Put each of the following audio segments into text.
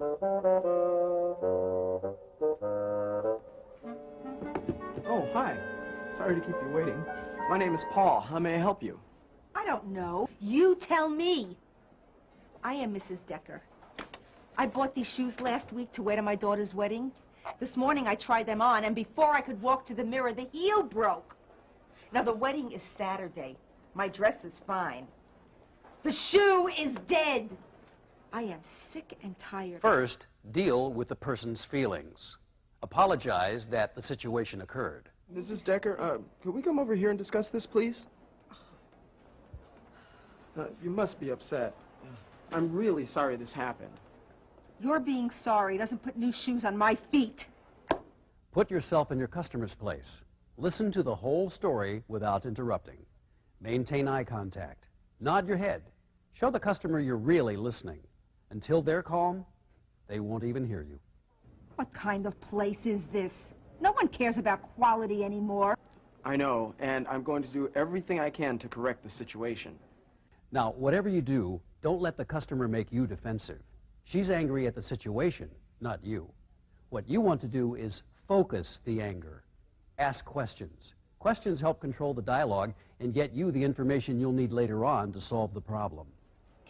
Oh, hi. Sorry to keep you waiting. My name is Paul. How may I help you? I don't know. You tell me. I am Mrs. Decker. I bought these shoes last week to wear to my daughter's wedding. This morning I tried them on, and before I could walk to the mirror, the heel broke. Now, the wedding is Saturday. My dress is fine. The shoe is dead. I am sick and tired. First, deal with the person's feelings. Apologize that the situation occurred. Mrs. Decker, could we come over here and discuss this, please? You must be upset. I'm really sorry this happened. Your being sorry doesn't put new shoes on my feet. Put yourself in your customer's place. Listen to the whole story without interrupting. Maintain eye contact. Nod your head. Show the customer you're really listening. Until they're calm, they won't even hear you. What kind of place is this? No one cares about quality anymore. I know, and I'm going to do everything I can to correct the situation. Now, whatever you do, don't let the customer make you defensive. She's angry at the situation, not you. What you want to do is focus the anger. Ask questions. Questions help control the dialogue and get you the information you'll need later on to solve the problem.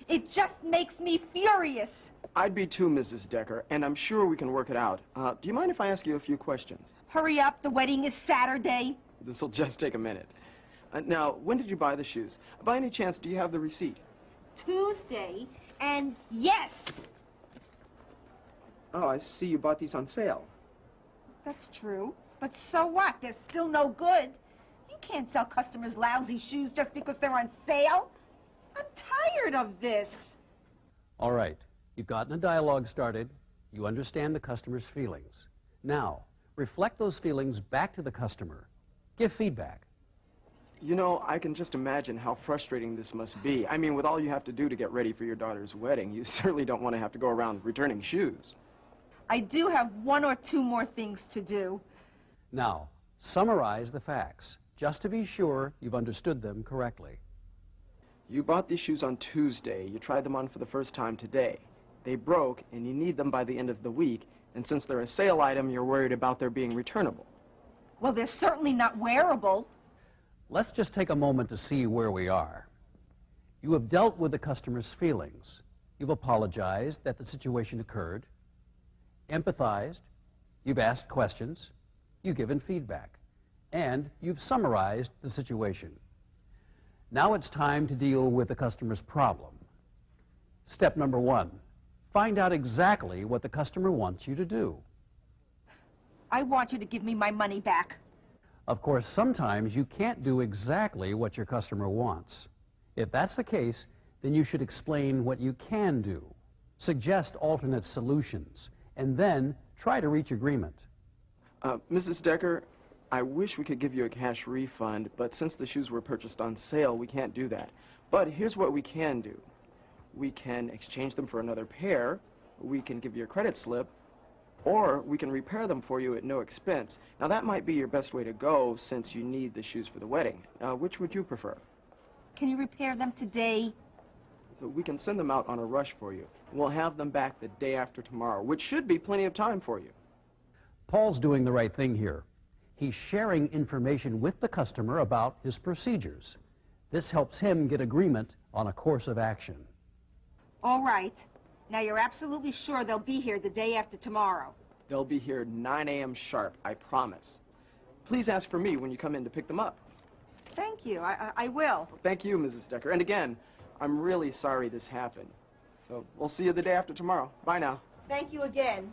It just makes me furious. I'd be too, Mrs. Decker, and I'm sure we can work it out. Do you mind if I ask you a few questions? Hurry up, the wedding is Saturday. This'll just take a minute. Now, when did you buy the shoes? By any chance, do you have the receipt? Tuesday, and yes. Oh, I see you bought these on sale. That's true, but so what? They're still no good. You can't sell customers lousy shoes just because they're on sale. I'm tired of this. All right, you've gotten a dialogue started. You understand the customer's feelings. Now, reflect those feelings back to the customer. Give feedback. You know, I can just imagine how frustrating this must be. I mean, with all you have to do to get ready for your daughter's wedding, you certainly don't want to have to go around returning shoes. I do have one or two more things to do. Now, summarize the facts, just to be sure you've understood them correctly. You bought these shoes on Tuesday. You tried them on for the first time today. They broke, and you need them by the end of the week, and since they're a sale item, you're worried about their being returnable. Well, they're certainly not wearable. Let's just take a moment to see where we are. You have dealt with the customer's feelings. You've apologized that the situation occurred, empathized, you've asked questions, you've given feedback, and you've summarized the situation. Now it's time to deal with the customer's problem. Step number 1, find out exactly what the customer wants you to do. I want you to give me my money back. Of course, sometimes you can't do exactly what your customer wants. If that's the case, then you should explain what you can do, suggest alternate solutions, and then try to reach agreement. Mrs. Decker, I wish we could give you a cash refund, but since the shoes were purchased on sale, we can't do that. But here's what we can do. We can exchange them for another pair, we can give you a credit slip, or we can repair them for you at no expense. Now, that might be your best way to go since you need the shoes for the wedding. Which would you prefer? Can you repair them today? So we can send them out on a rush for you. We'll have them back the day after tomorrow, which should be plenty of time for you. Paul's doing the right thing here. He's sharing information with the customer about his procedures. This helps him get agreement on a course of action. All right. Now, you're absolutely sure they'll be here the day after tomorrow? They'll be here 9 a.m. sharp, I promise. Please ask for me when you come in to pick them up. Thank you. I will. Thank you, Mrs. Decker. And again, I'm really sorry this happened. So we'll see you the day after tomorrow. Bye now. Thank you again.